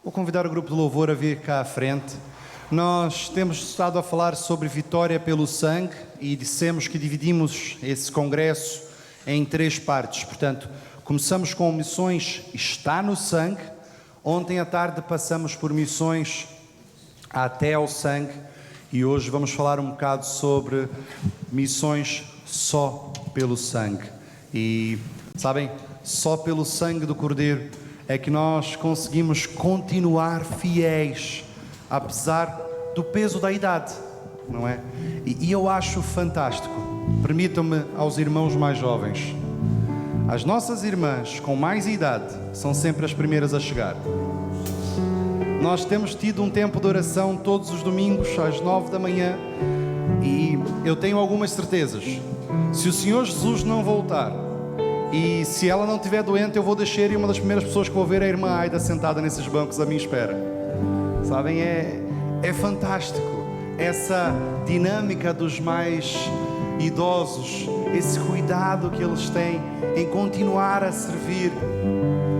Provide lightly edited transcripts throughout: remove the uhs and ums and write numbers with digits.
Vou convidar o grupo de louvor a vir cá à frente. Nós temos estado a falar sobre vitória pelo sangue e dissemos que dividimos esse congresso em 3 partes. Portanto, começamos com missões está no sangue. Ontem à tarde passamos por missões até ao sangue e hoje vamos falar um bocado sobre missões só pelo sangue. E sabem, só pelo sangue do Cordeiro é que nós conseguimos continuar fiéis, apesar do peso da idade, não é? E eu acho fantástico, permitam-me aos irmãos mais jovens, as nossas irmãs com mais idade são sempre as primeiras a chegar. Nós temos tido um tempo de oração todos os domingos às 9 da manhã e eu tenho algumas certezas. Se o Senhor Jesus não voltar e se ela não estiver doente, eu vou descer e uma das primeiras pessoas que vou ver é a irmã Aida sentada nesses bancos à minha espera. Sabem, é fantástico essa dinâmica dos mais idosos, esse cuidado que eles têm em continuar a servir,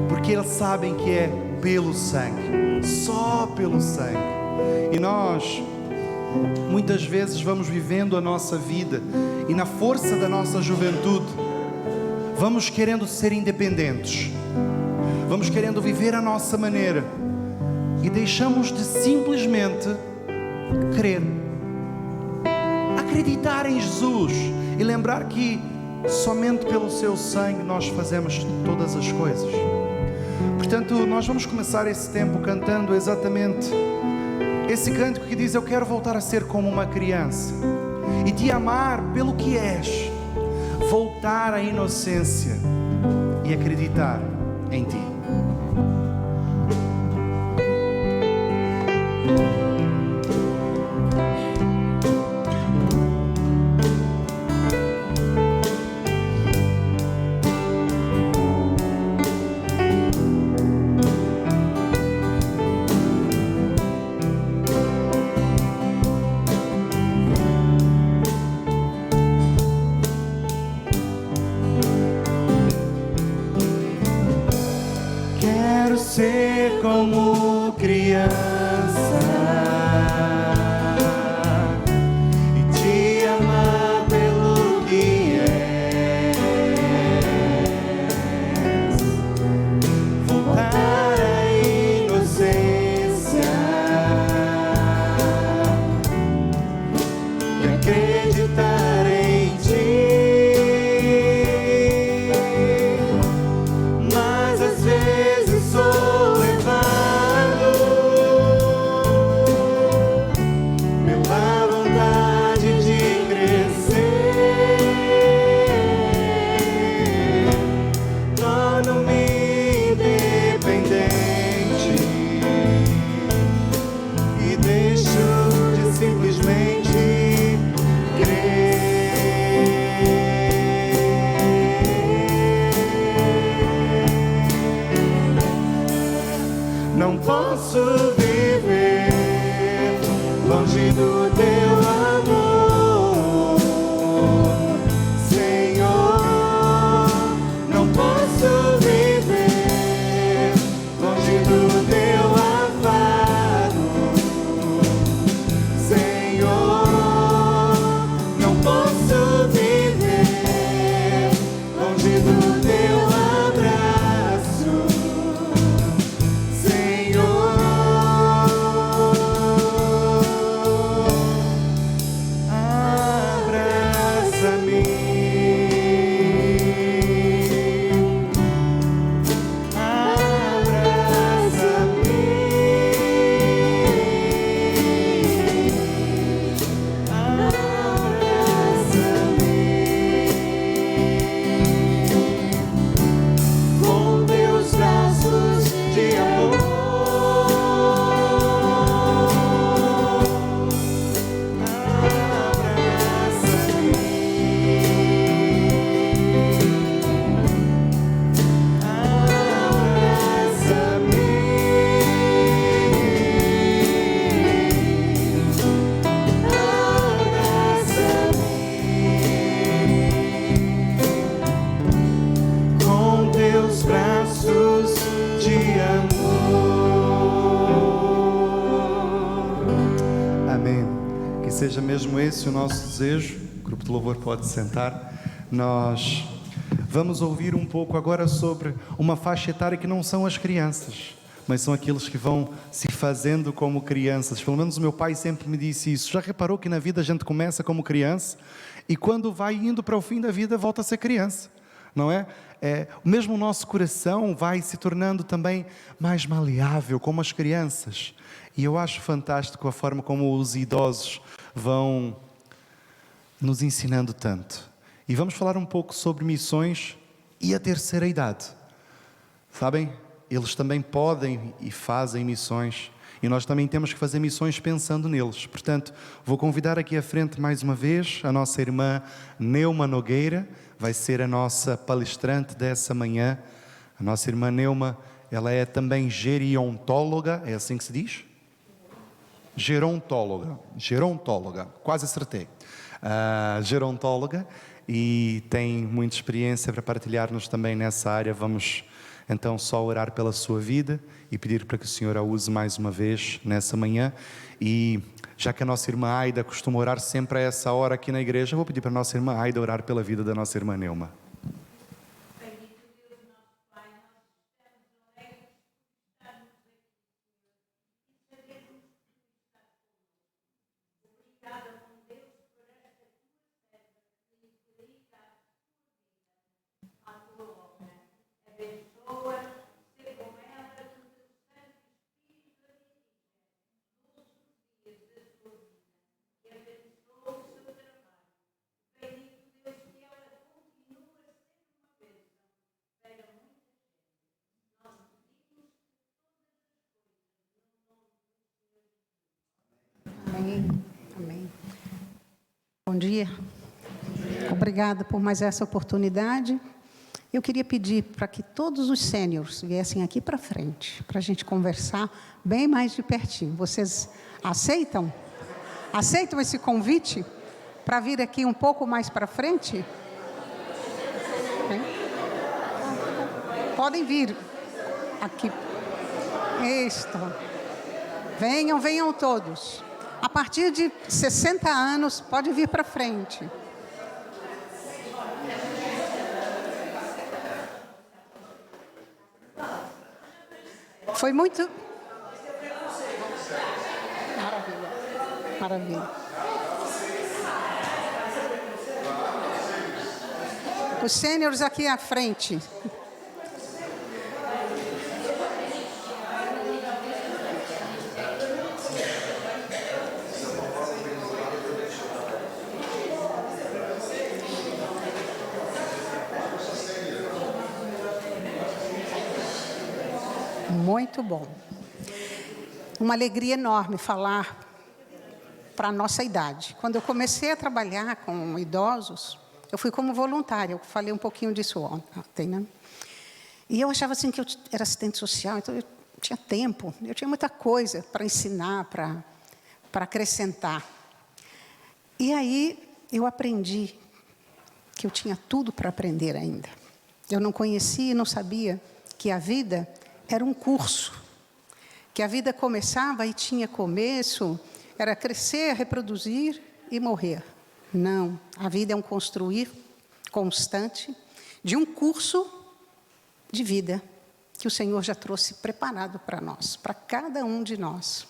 porque eles sabem que é pelo sangue, só pelo sangue. E nós muitas vezes vamos vivendo a nossa vida e na força da nossa juventude vamos querendo ser independentes, vamos querendo viver a nossa maneira e deixamos de simplesmente crer, acreditar em Jesus e lembrar que somente pelo seu sangue nós fazemos todas as coisas. Portanto, nós vamos começar esse tempo cantando exatamente esse cântico que diz: eu quero voltar a ser como uma criança e te amar pelo que és, voltar à inocência e acreditar em ti. Ser como criança e te amar pelo que és, voltar à inocência e acreditar em ti. Mas às vezes sou não posso viver longe do teu amor, Senhor. Não posso viver longe do teu amparo, Senhor. Não posso viver longe do teu abraço, teus braços de amor. seja mesmo esse o nosso desejo, o grupo de louvor pode sentar. Nós vamos ouvir um pouco agora sobre uma faixa etária que não são as crianças, mas são aqueles que vão se fazendo como crianças. Pelo menos o meu pai sempre me disse isso. Já reparou que na vida a gente começa como criança e quando vai indo para o fim da vida volta a ser criança, não é? Mesmo o nosso coração vai se tornando também mais maleável como as crianças. E eu acho fantástico a forma como os idosos vão nos ensinando tanto. E vamos falar um pouco sobre missões e a terceira idade. Sabem? Eles também podem e fazem missões. E nós também temos que fazer missões pensando neles. Portanto, vou convidar aqui à frente mais uma vez a nossa irmã Neuma Nogueira. Vai ser a nossa palestrante dessa manhã. A nossa irmã Neuma, ela é também gerontóloga. É assim que se diz? Gerontóloga. Quase acertei. Gerontóloga. E tem muita experiência para partilhar-nos também nessa área. Vamos então só orar pela sua vida e pedir para que o Senhor a use mais uma vez nessa manhã. E já que a nossa irmã Aida costuma orar sempre a essa hora aqui na igreja, vou pedir para a nossa irmã Aida orar pela vida da nossa irmã Neuma. Amém. Bom dia. Obrigada por mais essa oportunidade. Eu queria pedir para que todos os sêniores viessem aqui para frente, para a gente conversar bem mais de pertinho. Vocês aceitam? Aceitam esse convite para vir aqui um pouco mais para frente? Podem vir aqui. Isto. Venham todos. A partir de 60 anos, pode vir para frente. Foi muito... Maravilha. Os sêniores aqui à frente. Muito bom. Uma alegria enorme falar para a nossa idade. Quando eu comecei a trabalhar com idosos, eu fui como voluntária, eu falei um pouquinho disso ontem, né? E eu achava assim que eu era assistente social, então eu tinha tempo, eu tinha muita coisa para ensinar, para acrescentar. E aí eu aprendi que eu tinha tudo para aprender ainda. Eu não conhecia e não sabia que a vida era um curso, que a vida começava e tinha começo, era crescer, reproduzir e morrer. Não, a vida é um construir constante de um curso de vida que o Senhor já trouxe preparado para nós, para cada um de nós.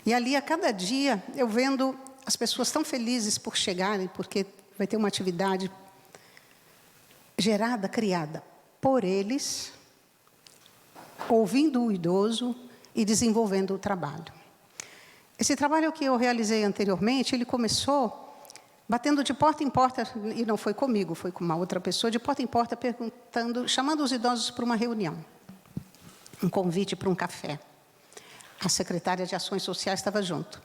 E ali, a cada dia, eu vendo as pessoas tão felizes por chegarem, porque vai ter uma atividade gerada, criada por eles, ouvindo o idoso e desenvolvendo o trabalho. Esse trabalho que eu realizei anteriormente, ele começou batendo de porta em porta, e não foi comigo, foi com uma outra pessoa, de porta em porta, perguntando, chamando os idosos para uma reunião, um convite para um café. A secretária de Ações Sociais estava junto.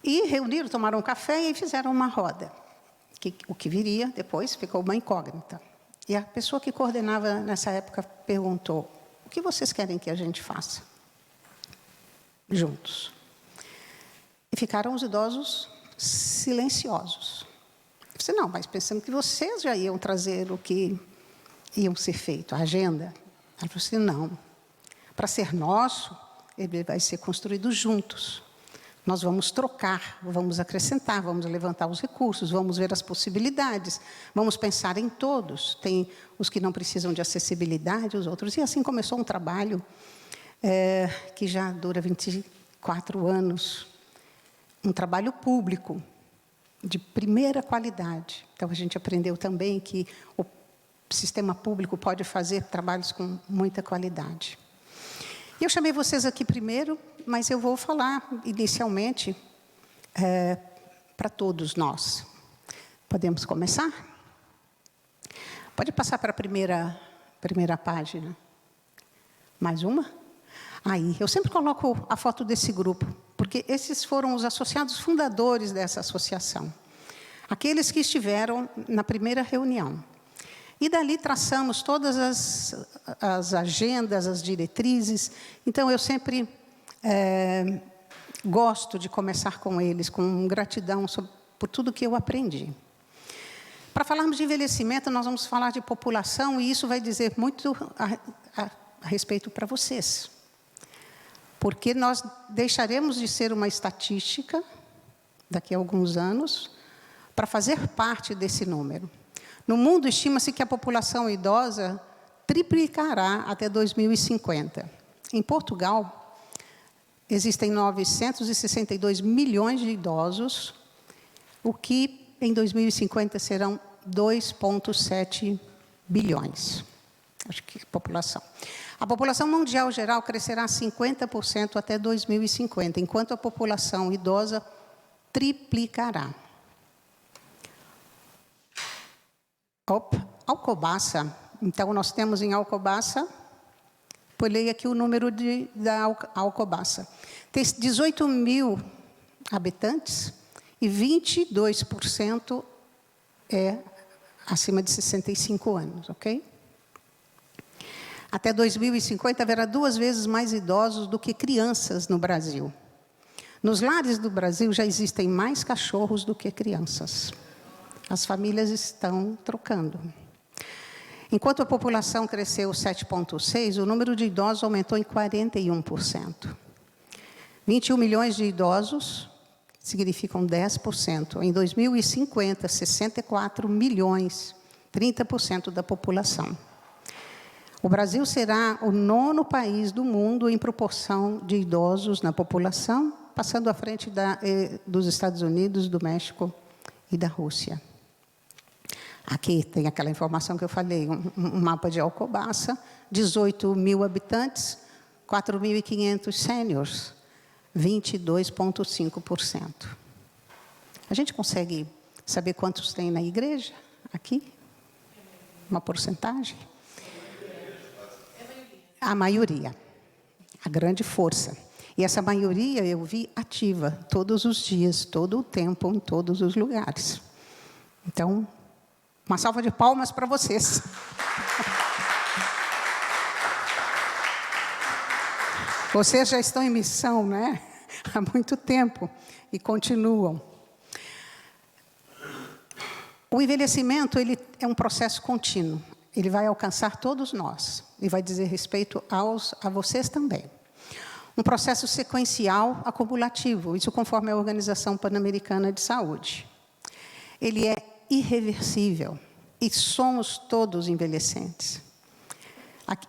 E reuniram, tomaram um café e fizeram uma roda. O que viria depois ficou uma incógnita. E a pessoa que coordenava nessa época perguntou: o que vocês querem que a gente faça? Juntos. E ficaram os idosos silenciosos. Eu disse: não, mas pensando que vocês já iam trazer o que iam ser feito, a agenda. Ela falou assim: não, para ser nosso, ele vai ser construído juntos. Nós vamos trocar, vamos acrescentar, vamos levantar os recursos, vamos ver as possibilidades, vamos pensar em todos. Tem os que não precisam de acessibilidade, os outros. E assim começou um trabalho que já dura 24 anos, um trabalho público, de primeira qualidade. Então, a gente aprendeu também que o sistema público pode fazer trabalhos com muita qualidade. E eu chamei vocês aqui primeiro, mas eu vou falar inicialmente para todos nós. Podemos começar? Pode passar para a primeira página. Mais uma? Aí, eu sempre coloco a foto desse grupo, porque esses foram os associados fundadores dessa associação. Aqueles que estiveram na primeira reunião. E dali traçamos todas as agendas, as diretrizes. Então, eu sempre gosto de começar com eles, com gratidão por tudo que eu aprendi. Para falarmos de envelhecimento, nós vamos falar de população, e isso vai dizer muito a respeito para vocês. Porque nós deixaremos de ser uma estatística, daqui a alguns anos, para fazer parte desse número. No mundo, estima-se que a população idosa triplicará até 2050. Em Portugal, existem 962 milhões de idosos, o que, em 2050, serão 2,7 bilhões. Acho que é a população. A população mundial geral crescerá 50% até 2050, enquanto a população idosa triplicará. Alcobaça. Então, nós temos em Alcobaça, pulei aqui o número da Alcobaça. Tem 18 mil habitantes e 22% é acima de 65 anos, ok? Até 2050, haverá 2 vezes mais idosos do que crianças no Brasil. Nos lares do Brasil, já existem mais cachorros do que crianças. As famílias estão trocando. Enquanto a população cresceu 7,6%, o número de idosos aumentou em 41%. 21 milhões de idosos significam 10%. Em 2050, 64 milhões, 30% da população. O Brasil será o 9º país do mundo em proporção de idosos na população, passando à frente dos Estados Unidos, do México e da Rússia. Aqui tem aquela informação que eu falei, um mapa de Alcobaça, 18 mil habitantes, 4.500 sêniors, 22,5%. A gente consegue saber quantos tem na igreja aqui? Uma porcentagem? A maioria, a grande força. E essa maioria eu vi ativa todos os dias, todo o tempo, em todos os lugares. Então, uma salva de palmas para vocês. Vocês já estão em missão, né? Há muito tempo e continuam. O envelhecimento, ele é um processo contínuo. Ele vai alcançar todos nós e vai dizer respeito a vocês também. Um processo sequencial acumulativo, isso conforme a Organização Pan-Americana de Saúde. Ele é irreversível e somos todos envelhecentes.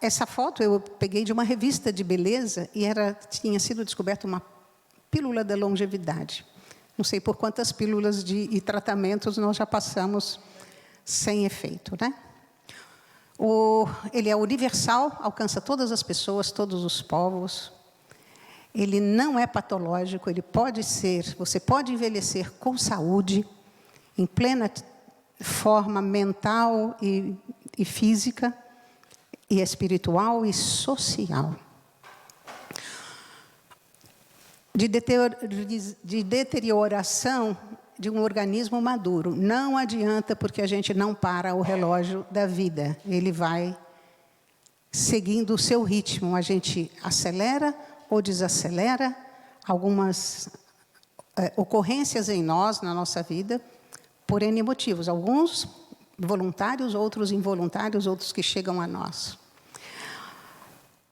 Essa foto eu peguei de uma revista de beleza e tinha sido descoberta uma pílula da longevidade. Não sei por quantas pílulas e tratamentos nós já passamos sem efeito, né? Ele é universal, alcança todas as pessoas, todos os povos. Ele não é patológico, você pode envelhecer com saúde, em plena forma mental e física, e espiritual e social. De deterioração de um organismo maduro. Não adianta, porque a gente não para o relógio da vida. Ele vai seguindo o seu ritmo. A gente acelera ou desacelera algumas ocorrências em nós, na nossa vida, por N motivos. Alguns voluntários, outros involuntários, outros que chegam a nós.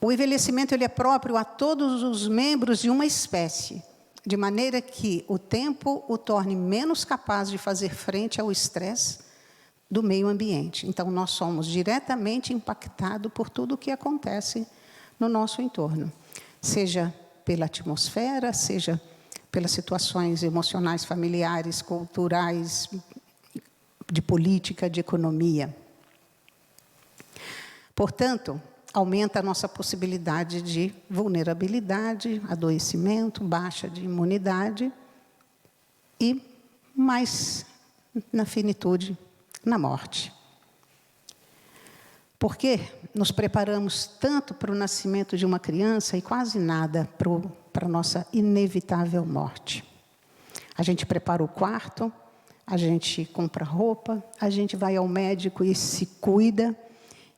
O envelhecimento ele é próprio a todos os membros de uma espécie. de maneira que o tempo o torne menos capaz de fazer frente ao estresse do meio ambiente. Então, nós somos diretamente impactados por tudo o que acontece no nosso entorno, seja pela atmosfera, seja pelas situações emocionais, familiares, culturais, de política, de economia. Portanto, aumenta a nossa possibilidade de vulnerabilidade, adoecimento, baixa de imunidade e, mais na finitude, na morte. Porque nos preparamos tanto para o nascimento de uma criança e quase nada para a nossa inevitável morte. A gente prepara o quarto, a gente compra roupa, a gente vai ao médico e se cuida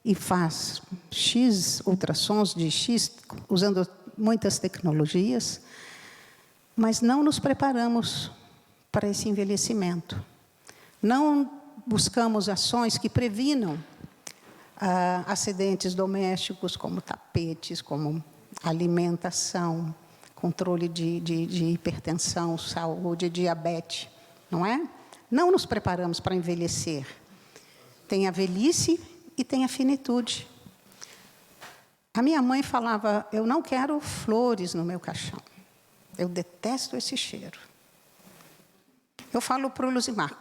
e faz X ultrassons de X, usando muitas tecnologias, mas não nos preparamos para esse envelhecimento. Não buscamos ações que previnam acidentes domésticos, como tapetes, como alimentação, controle de hipertensão, saúde, diabetes, não é? Não nos preparamos para envelhecer. Tem a velhice e tem a finitude. A minha mãe falava, eu não quero flores no meu caixão. Eu detesto esse cheiro. Eu falo para o Luzimar,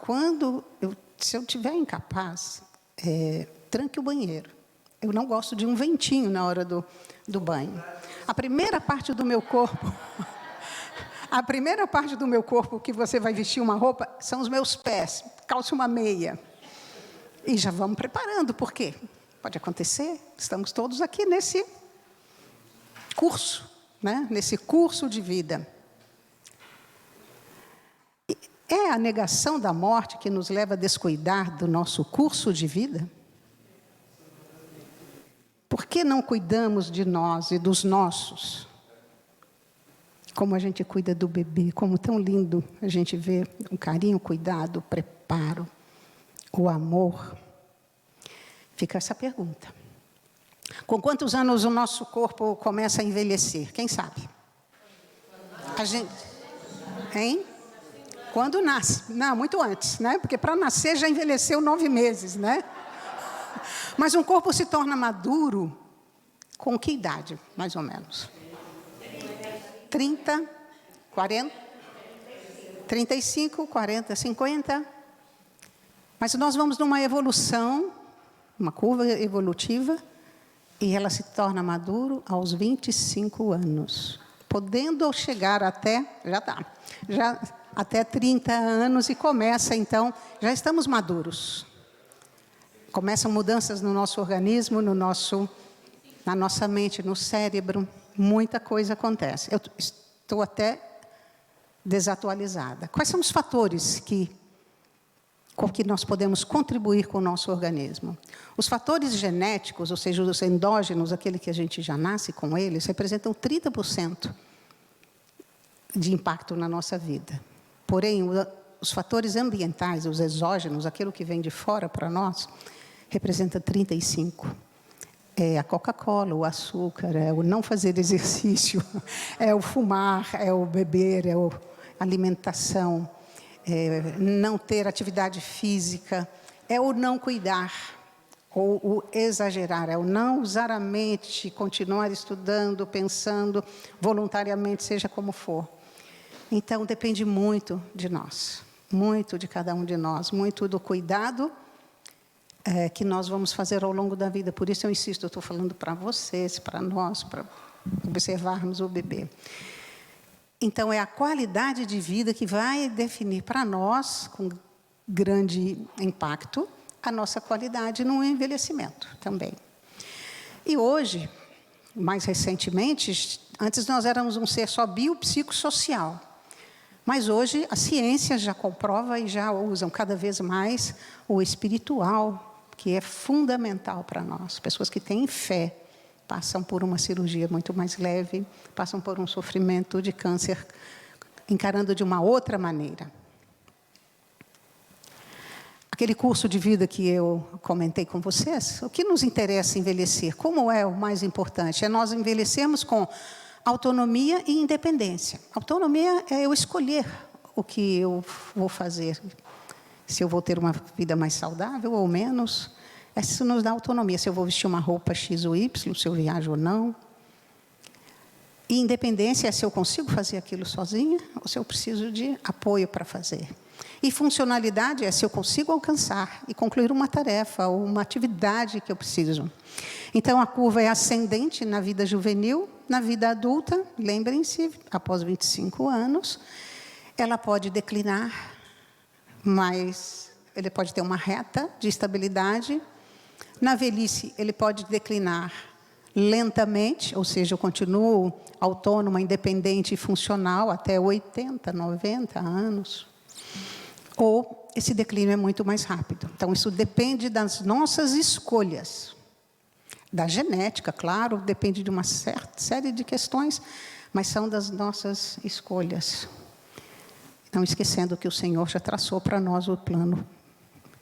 se eu estiver incapaz, tranque o banheiro. Eu não gosto de um ventinho na hora do banho. A primeira parte do meu corpo... A primeira parte do meu corpo que você vai vestir uma roupa são os meus pés. Calce uma meia. E já vamos preparando, por quê? Pode acontecer, estamos todos aqui nesse curso, né? Nesse curso de vida. É a negação da morte que nos leva a descuidar do nosso curso de vida? Por que não cuidamos de nós e dos nossos? Como a gente cuida do bebê, como tão lindo a gente vê o carinho, o cuidado, o preparo, o amor. Fica essa pergunta. Com quantos anos o nosso corpo começa a envelhecer? Quem sabe? A gente... Hein? Quando nasce. Não, muito antes, né? Porque para nascer já envelheceu 9 meses, né? Mas um corpo se torna maduro com que idade, mais ou menos? 30, 40, 35, 40, 50. Mas nós vamos numa evolução, uma curva evolutiva, e ela se torna maduro aos 25 anos. Podendo chegar até, até 30 anos e começa, então, já estamos maduros. Começam mudanças no nosso organismo, na nossa mente, no cérebro. Muita coisa acontece. Eu estou até desatualizada. Quais são os fatores com que nós podemos contribuir com o nosso organismo? Os fatores genéticos, ou seja, os endógenos, aquele que a gente já nasce com eles, representam 30% de impacto na nossa vida. Porém, os fatores ambientais, os exógenos, aquilo que vem de fora para nós, representa 35%. É a Coca-Cola, o açúcar, é o não fazer exercício, é o fumar, é o beber, é a alimentação, é não ter atividade física, é o não cuidar, ou o exagerar, é o não usar a mente, continuar estudando, pensando, voluntariamente, seja como for. Então, depende muito de nós, muito de cada um de nós, muito do cuidado que nós vamos fazer ao longo da vida. Por isso eu insisto, eu estou falando para vocês, para nós, para observarmos o bebê. Então, é a qualidade de vida que vai definir para nós, com grande impacto, a nossa qualidade no envelhecimento também. E hoje, mais recentemente, antes nós éramos um ser só biopsicossocial. Mas hoje a ciência já comprova e já usam cada vez mais o espiritual, que é fundamental para nós. Pessoas que têm fé passam por uma cirurgia muito mais leve, passam por um sofrimento de câncer, encarando de uma outra maneira. Aquele curso de vida que eu comentei com vocês, o que nos interessa envelhecer? Como é o mais importante? É nós envelhecermos com autonomia e independência. Autonomia é eu escolher o que eu vou fazer. Se eu vou ter uma vida mais saudável ou menos. Isso nos dá autonomia. Se eu vou vestir uma roupa X ou Y, se eu viajo ou não. E independência é se eu consigo fazer aquilo sozinha ou se eu preciso de apoio para fazer. E funcionalidade é se eu consigo alcançar e concluir uma tarefa ou uma atividade que eu preciso. Então, a curva é ascendente na vida juvenil, na vida adulta, lembrem-se, após 25 anos, ela pode declinar, mas ele pode ter uma reta de estabilidade. Na velhice, ele pode declinar lentamente, ou seja, eu continuo autônoma, independente e funcional até 80, 90 anos. Ou esse declínio é muito mais rápido. Então, isso depende das nossas escolhas. Da genética, claro, depende de uma certa série de questões, mas são das nossas escolhas. Não esquecendo que o Senhor já traçou para nós o plano.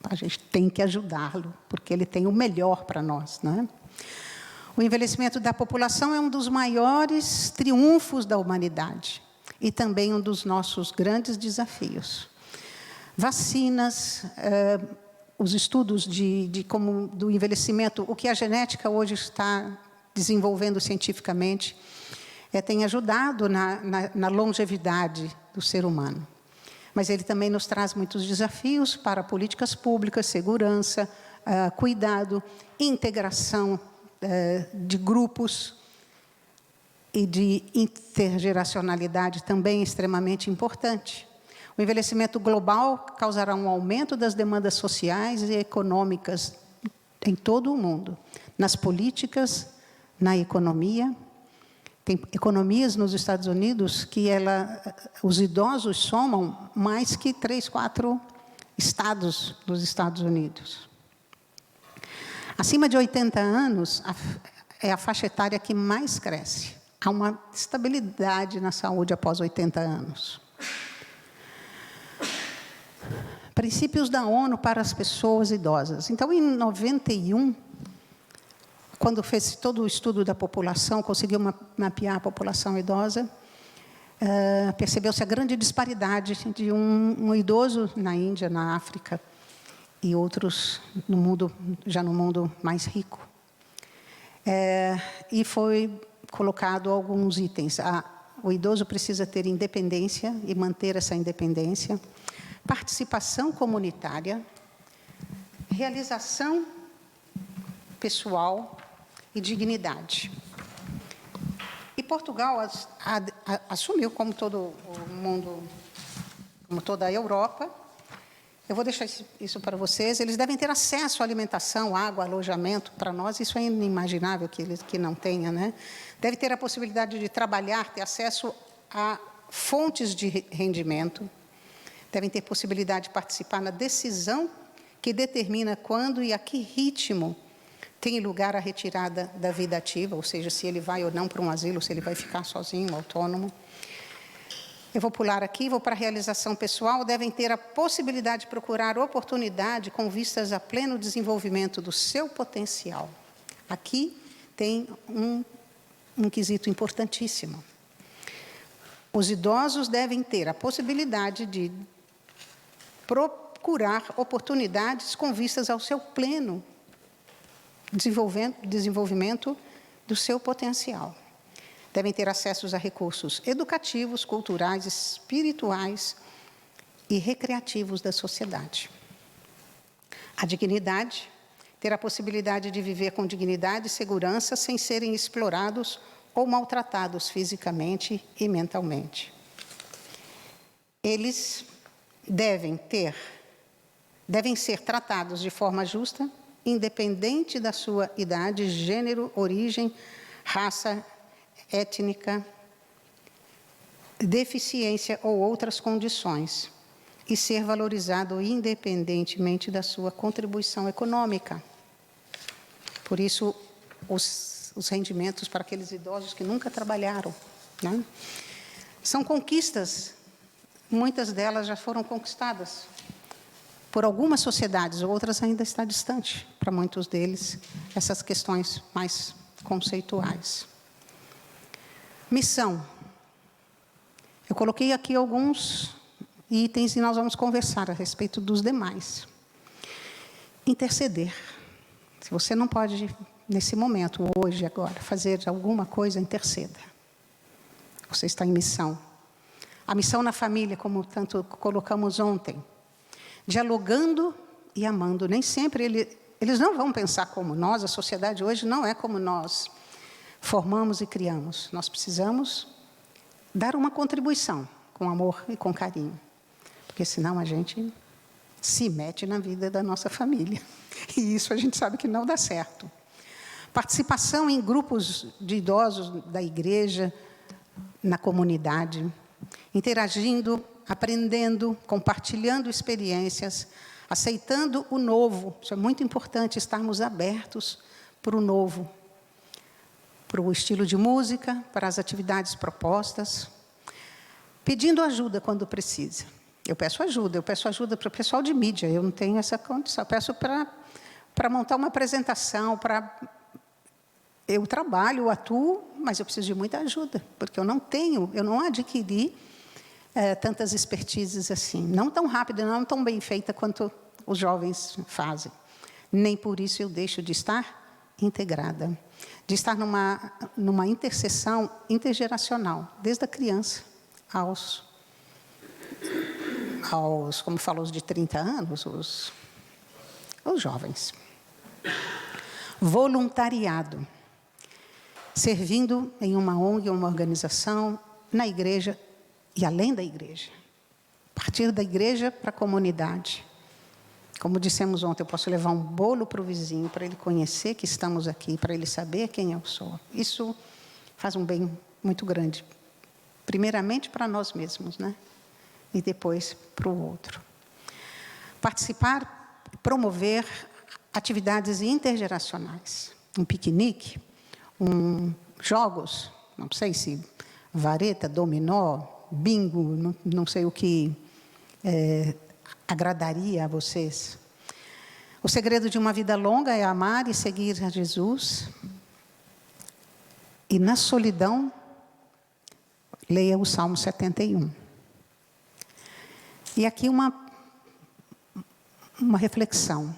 A gente tem que ajudá-lo, porque Ele tem o melhor para nós, não é? O envelhecimento da população é um dos maiores triunfos da humanidade e também um dos nossos grandes desafios. Vacinas, os estudos do envelhecimento, o que a genética hoje está desenvolvendo cientificamente, tem ajudado na longevidade do ser humano. Mas ele também nos traz muitos desafios para políticas públicas, segurança, cuidado, integração de grupos e de intergeracionalidade também extremamente importante. O envelhecimento global causará um aumento das demandas sociais e econômicas em todo o mundo, nas políticas, na economia. Tem economias nos Estados Unidos que os idosos somam mais que 3, 4 estados dos Estados Unidos. Acima de 80 anos é a faixa etária que mais cresce. Há uma estabilidade na saúde após 80 anos. Princípios da ONU para as pessoas idosas. Então, em 91, quando fez todo o estudo da população, conseguiu mapear a população idosa, percebeu-se a grande disparidade de um idoso na Índia, na África, e outros no mundo mais rico. E foi colocado alguns itens. O idoso precisa ter independência e manter essa independência, participação comunitária, realização pessoal e dignidade. E Portugal assumiu, como todo o mundo, como toda a Europa. Eu vou deixar isso para vocês. Eles devem ter acesso à alimentação, água, alojamento. Para nós, isso é inimaginável que não tenha, né? Deve ter a possibilidade de trabalhar, ter acesso a fontes de rendimento. Devem ter possibilidade de participar na decisão que determina quando e a que ritmo tem lugar a retirada da vida ativa, ou seja, se ele vai ou não para um asilo, se ele vai ficar sozinho, autônomo. Eu vou pular aqui, vou para a realização pessoal. Devem ter a possibilidade de procurar oportunidade com vistas a pleno desenvolvimento do seu potencial. Aqui tem um quesito importantíssimo. Os idosos devem ter a possibilidade de procurar oportunidades com vistas ao seu pleno desenvolvimento do seu potencial. Devem ter acesso a recursos educativos, culturais, espirituais e recreativos da sociedade. A dignidade, ter a possibilidade de viver com dignidade e segurança sem serem explorados ou maltratados fisicamente e mentalmente. Eles devem ser tratados de forma justa, independente da sua idade, gênero, origem, raça, étnica, deficiência ou outras condições, e ser valorizado independentemente da sua contribuição econômica. Por isso, os rendimentos para aqueles idosos que nunca trabalharam, né? São conquistas, muitas delas já foram conquistadas por algumas sociedades, outras ainda está distante, para muitos deles, essas questões mais conceituais. Missão. Eu coloquei aqui alguns itens e nós vamos conversar a respeito dos demais. Interceder. Se você não pode, nesse momento, hoje, agora, fazer alguma coisa, interceda. Você está em missão. A missão na família, como tanto colocamos ontem. Dialogando e amando. Nem sempre eles não vão pensar como nós, a sociedade hoje não é como nós formamos e criamos. Nós precisamos dar uma contribuição com amor e com carinho. Porque senão a gente se mete na vida da nossa família. E isso a gente sabe que não dá certo. Participação em grupos de idosos da igreja, na comunidade, interagindo, aprendendo, compartilhando experiências, aceitando o novo. Isso é muito importante, estarmos abertos para o novo, para o estilo de música, para as atividades propostas, pedindo ajuda quando precisa. Eu peço ajuda para o pessoal de mídia, eu não tenho essa condição. Eu peço para montar uma apresentação, eu trabalho, eu atuo, mas eu preciso de muita ajuda, porque eu não adquiri tantas expertises assim, não tão rápida, não tão bem feita quanto os jovens fazem. Nem por isso eu deixo de estar integrada, de estar numa intercessão intergeracional, desde a criança aos como falou, os de 30 anos, os jovens. Voluntariado. Servindo em uma ONG, uma organização, na igreja e além da igreja. Partir da igreja para a comunidade. Como dissemos ontem, eu posso levar um bolo para o vizinho, para ele conhecer que estamos aqui, para ele saber quem eu sou. Isso faz um bem muito grande. Primeiramente para nós mesmos, né? E depois para o outro. Participar, promover atividades intergeracionais. Um piquenique, jogos, não sei se vareta, dominó, bingo, não sei o que agradaria a vocês. O segredo de uma vida longa é amar e seguir a Jesus. E na solidão, leia o Salmo 71. E aqui uma reflexão.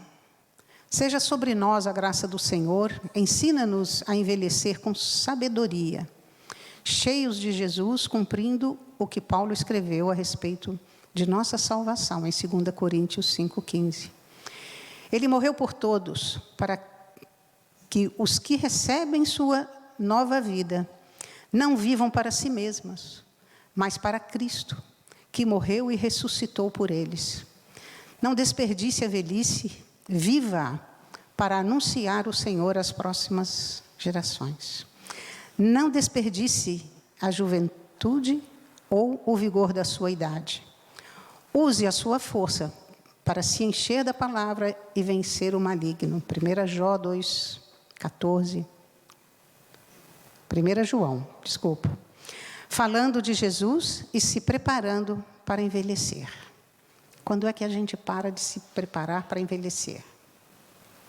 Seja sobre nós a graça do Senhor, ensina-nos a envelhecer com sabedoria, cheios de Jesus, cumprindo o que Paulo escreveu a respeito de nossa salvação, em 2 Coríntios 5,15. Ele morreu por todos, para que os que recebem sua nova vida não vivam para si mesmos, mas para Cristo, que morreu e ressuscitou por eles. Não desperdice a velhice, viva para anunciar o Senhor às próximas gerações. Não desperdice a juventude ou o vigor da sua idade. Use a sua força para se encher da palavra e vencer o maligno. 1 João 2,14. 1 João, desculpa. Falando de Jesus e se preparando para envelhecer. Quando é que a gente para de se preparar para envelhecer?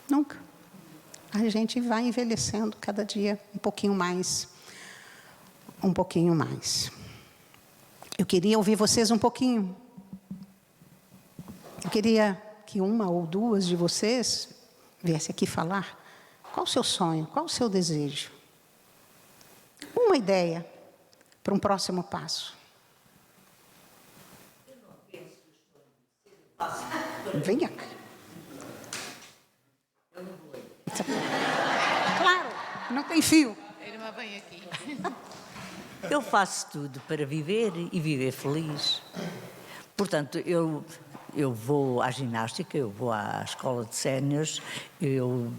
Nunca. A gente vai envelhecendo cada dia um pouquinho mais. Um pouquinho mais. Eu queria ouvir vocês um pouquinho. Eu queria que uma ou duas de vocês viessem aqui falar. Qual o seu sonho? Qual o seu desejo? Uma ideia para um próximo passo. Venha. Claro, não tem fio. Irmã, vem aqui. Eu faço tudo para viver e viver feliz. Portanto, eu vou à ginástica, eu vou à escola de séniores, eu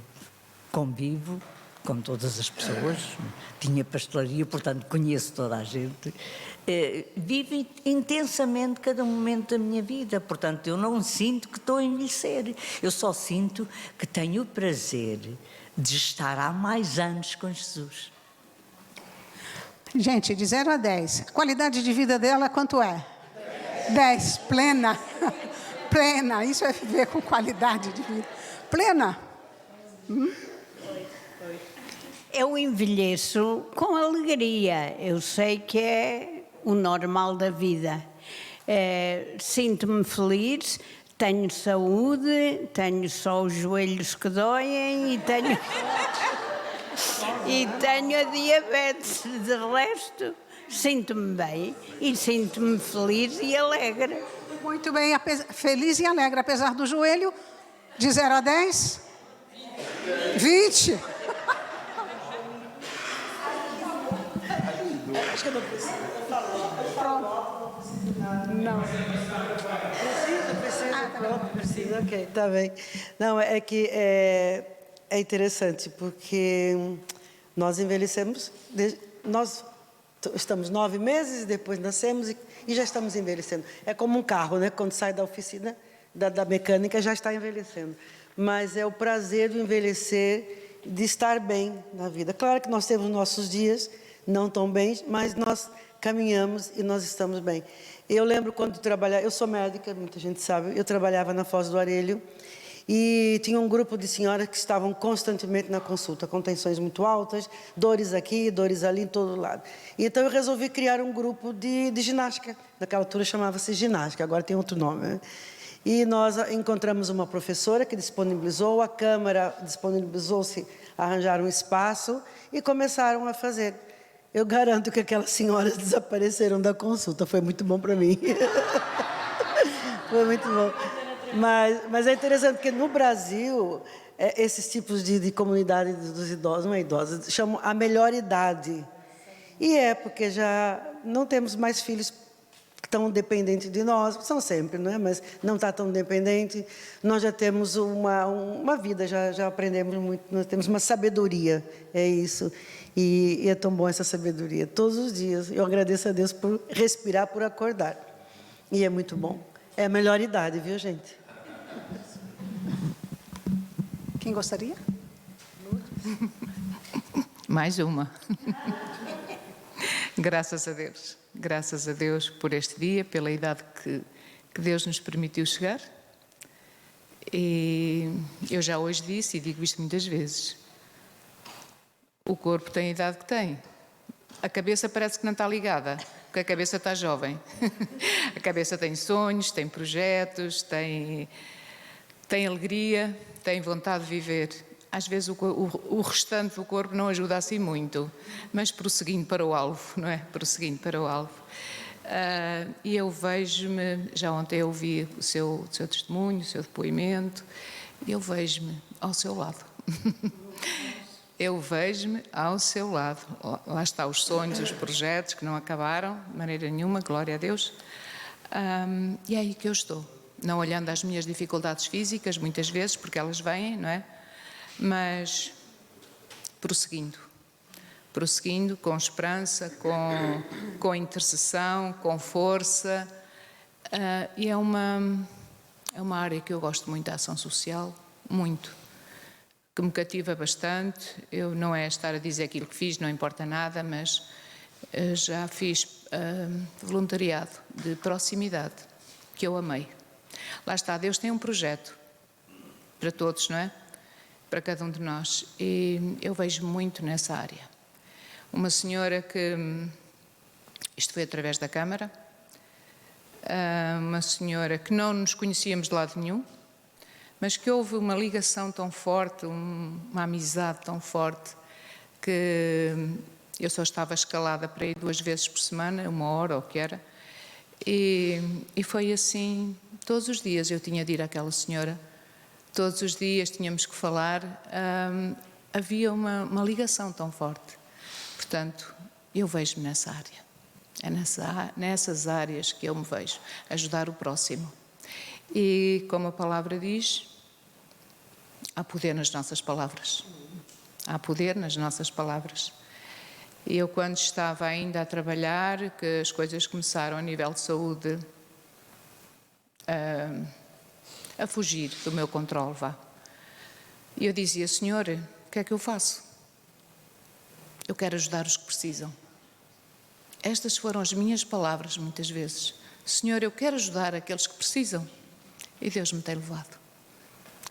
convivo com todas as pessoas, tinha pastelaria, portanto conheço toda a gente. Vivo intensamente cada momento da minha vida, portanto eu não sinto que estou a envelhecer, eu só sinto que tenho o prazer de estar há mais anos com Jesus. Gente, de 0 a 10, a qualidade de vida dela quanto é? 10, plena. Plena, isso é viver com qualidade de vida. Plena. Eu envelheço com alegria. Eu sei que é o normal da vida. Sinto-me feliz, tenho saúde, tenho só os joelhos que doem e tenho a diabetes. De resto, sinto-me bem e sinto-me feliz e alegre. Muito bem, feliz e alegre, apesar do joelho, de 0 a 10? 20. Acho que eu não preciso. Não. Precisa, ok, tá bem. Não, é que é interessante, porque nós envelhecemos, nós estamos 9 meses, depois nascemos e já estamos envelhecendo. É como um carro, né? Quando sai da oficina, da mecânica, já está envelhecendo. Mas é o prazer de envelhecer, de estar bem na vida. Claro que nós temos nossos dias não tão bem, mas nós caminhamos e nós estamos bem. Eu lembro quando trabalhava, eu sou médica, muita gente sabe, eu trabalhava na Foz do Arelho e tinha um grupo de senhoras que estavam constantemente na consulta, com tensões muito altas, dores aqui, dores ali, em todo lado. E então eu resolvi criar um grupo de ginástica. Naquela altura chamava-se ginástica, agora tem outro nome, né? E nós encontramos uma professora que disponibilizou, a Câmara disponibilizou-se a arranjar um espaço e começaram a fazer. Eu garanto que aquelas senhoras desapareceram da consulta. Foi muito bom para mim. Foi muito bom. Mas é interessante porque no Brasil, esses tipos de comunidade dos idosos, não é idosos, chamam a melhor idade. E é porque já não temos mais filhos tão dependentes de nós, são sempre, não é? Mas não está tão dependente. Nós já temos uma vida, já aprendemos muito, nós temos uma sabedoria, é isso. E é tão bom essa sabedoria, todos os dias. Eu agradeço a Deus por respirar, por acordar. E é muito bom. É a melhor idade, viu, gente? Quem gostaria? Mais uma. Graças a Deus. Graças a Deus por este dia, pela idade que Deus nos permitiu chegar. E eu já hoje disse, e digo isto muitas vezes, o corpo tem a idade que tem. A cabeça parece que não está ligada, porque a cabeça está jovem. A cabeça tem sonhos, tem projetos, tem alegria, tem vontade de viver. Às vezes o restante do corpo não ajuda assim muito, mas prosseguindo para o alvo, não é? Prosseguindo para o alvo. E eu vejo-me, já ontem eu ouvi o seu testemunho, o seu depoimento, e eu vejo-me ao seu lado. Eu vejo-me ao seu lado. Lá está os sonhos, os projetos que não acabaram, de maneira nenhuma, glória a Deus. E é aí que eu estou. Não olhando às minhas dificuldades físicas, muitas vezes, porque elas vêm, não é? Mas prosseguindo com esperança, com intercessão, com força. E é uma área que eu gosto muito, da ação social, muito. Que me cativa bastante. Eu não é estar a dizer aquilo que fiz, não importa nada, mas já fiz voluntariado de proximidade, que eu amei. Lá está, Deus tem um projeto para todos, não é? Para cada um de nós. E eu vejo muito nessa área. Uma senhora que, isto foi através da Câmara, uma senhora que não nos conhecíamos de lado nenhum, mas que houve uma ligação tão forte, uma amizade tão forte, que eu só estava escalada para ir 2 vezes por semana, 1 hora ou o que era, e foi assim, todos os dias eu tinha de ir àquela senhora, todos os dias tínhamos que falar, havia uma ligação tão forte. Portanto, eu vejo-me nessa área, é nessas áreas que eu me vejo, ajudar o próximo. E como a palavra diz, há poder nas nossas palavras. Há poder nas nossas palavras. E eu, quando estava ainda a trabalhar, que as coisas começaram a nível de saúde a fugir do meu controle, e eu dizia: Senhor, o que é que eu faço? Eu quero ajudar os que precisam. Estas foram as minhas palavras muitas vezes. Senhor, eu quero ajudar aqueles que precisam. E Deus me tem levado.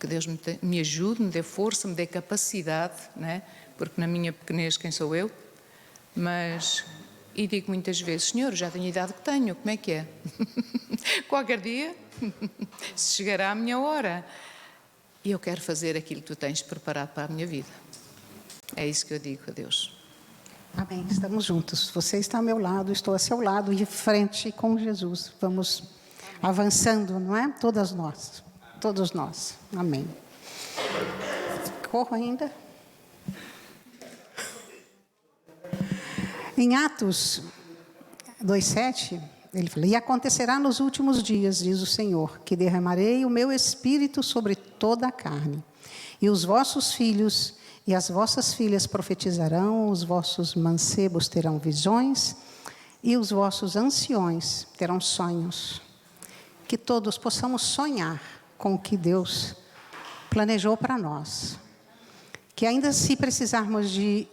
Que Deus me ajude, me dê força, me dê capacidade, né? Porque na minha pequenez quem sou eu? Mas, e digo muitas vezes, Senhor, já tenho a idade que tenho, como é que é? Qualquer dia, se chegará a minha hora. E eu quero fazer aquilo que tu tens preparado para a minha vida. É isso que eu digo a Deus. Amém. Estamos juntos. Você está ao meu lado, estou a seu lado, de frente com Jesus. Vamos avançando, não é? Todas nós. Todos nós. Amém. Corro ainda. Em Atos 2:7, ele fala: e acontecerá nos últimos dias, diz o Senhor, que derramarei o meu espírito sobre toda a carne. E os vossos filhos e as vossas filhas profetizarão, os vossos mancebos terão visões, e os vossos anciões terão sonhos. Que todos possamos sonhar com o que Deus planejou para nós. Que ainda se precisarmos de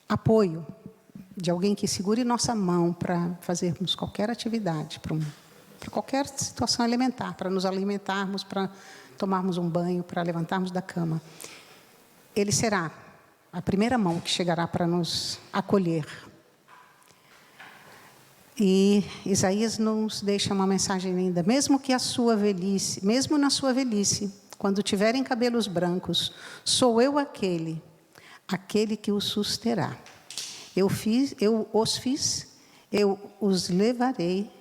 apoio, de alguém que segure nossa mão para fazermos qualquer atividade, para qualquer situação alimentar, para nos alimentarmos, para tomarmos um banho, para levantarmos da cama, Ele será a primeira mão que chegará para nos acolher. E Isaías nos deixa uma mensagem linda. Mesmo que a sua velhice, mesmo na sua velhice, quando tiverem cabelos brancos, sou eu aquele que os susterá. Eu os fiz, eu os levarei,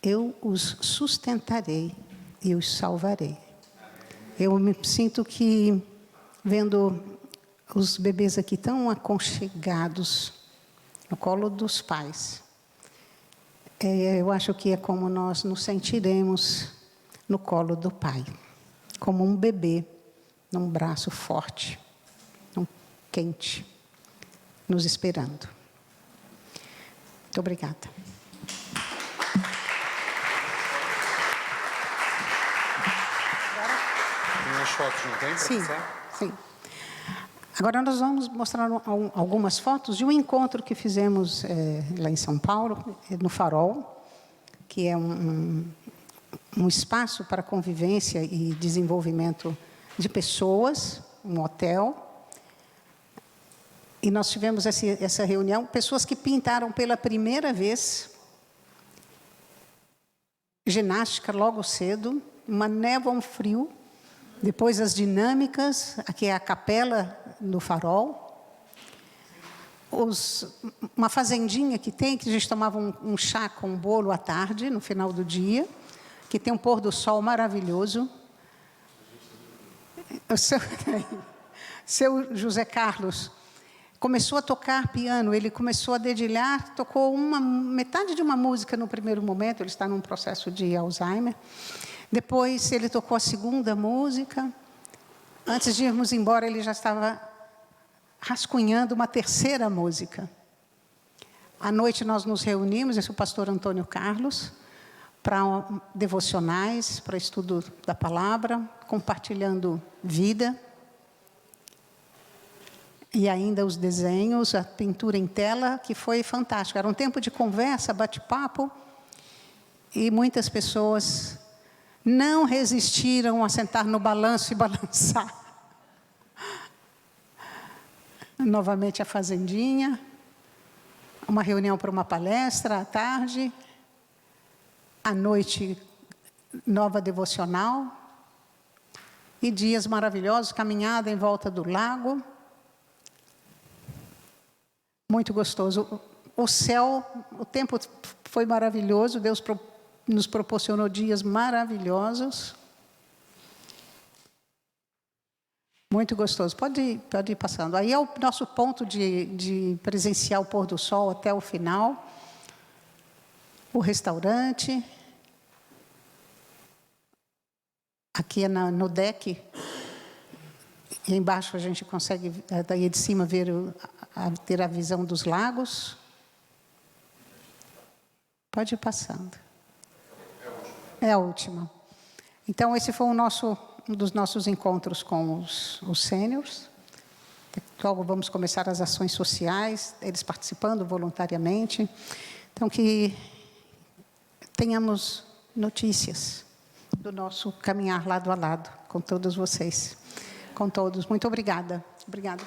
eu os sustentarei e os salvarei. Eu me sinto que, vendo os bebês aqui tão aconchegados no colo dos pais, eu acho que é como nós nos sentiremos no colo do Pai, como um bebê num braço forte, quente, nos esperando. Muito obrigada. Tem as fotos, não tem? Para Sim, passar? sim. Agora nós vamos mostrar algumas fotos de um encontro que fizemos lá em São Paulo, no Farol, que é um espaço para convivência e desenvolvimento de pessoas, um hotel. E nós tivemos essa reunião, pessoas que pintaram pela primeira vez ginástica logo cedo, uma névoa, um frio, depois as dinâmicas, aqui é a capela no Farol, uma fazendinha que tem, que a gente tomava um chá com um bolo à tarde, no final do dia, que tem um pôr do sol maravilhoso. O seu José Carlos começou a tocar piano, ele começou a dedilhar, tocou metade de uma música no primeiro momento, ele está num processo de Alzheimer. Depois ele tocou a segunda música. Antes de irmos embora, ele já estava rascunhando uma terceira música. À noite nós nos reunimos, esse é o pastor Antônio Carlos, para devocionais, para estudo da palavra, compartilhando vida. E ainda os desenhos, a pintura em tela, que foi fantástico. Era um tempo de conversa, bate-papo, e muitas pessoas não resistiram a sentar no balanço e balançar. Novamente a fazendinha, uma reunião para uma palestra à tarde, à noite, nova devocional, e dias maravilhosos, caminhada em volta do lago. Muito gostoso. O céu, o tempo foi maravilhoso, Deus nos proporcionou dias maravilhosos. Muito gostoso. Pode ir passando. Aí é o nosso ponto de presenciar o pôr do sol até o final. O restaurante. Aqui é no deck. E embaixo a gente consegue, daí de cima, ter a visão dos lagos. Pode ir passando. É a última. Então, esse foi um dos nossos encontros com os sêniors. Logo vamos começar as ações sociais, eles participando voluntariamente. Então, que tenhamos notícias do nosso caminhar lado a lado com todos vocês, com todos. Muito obrigada. Obrigada.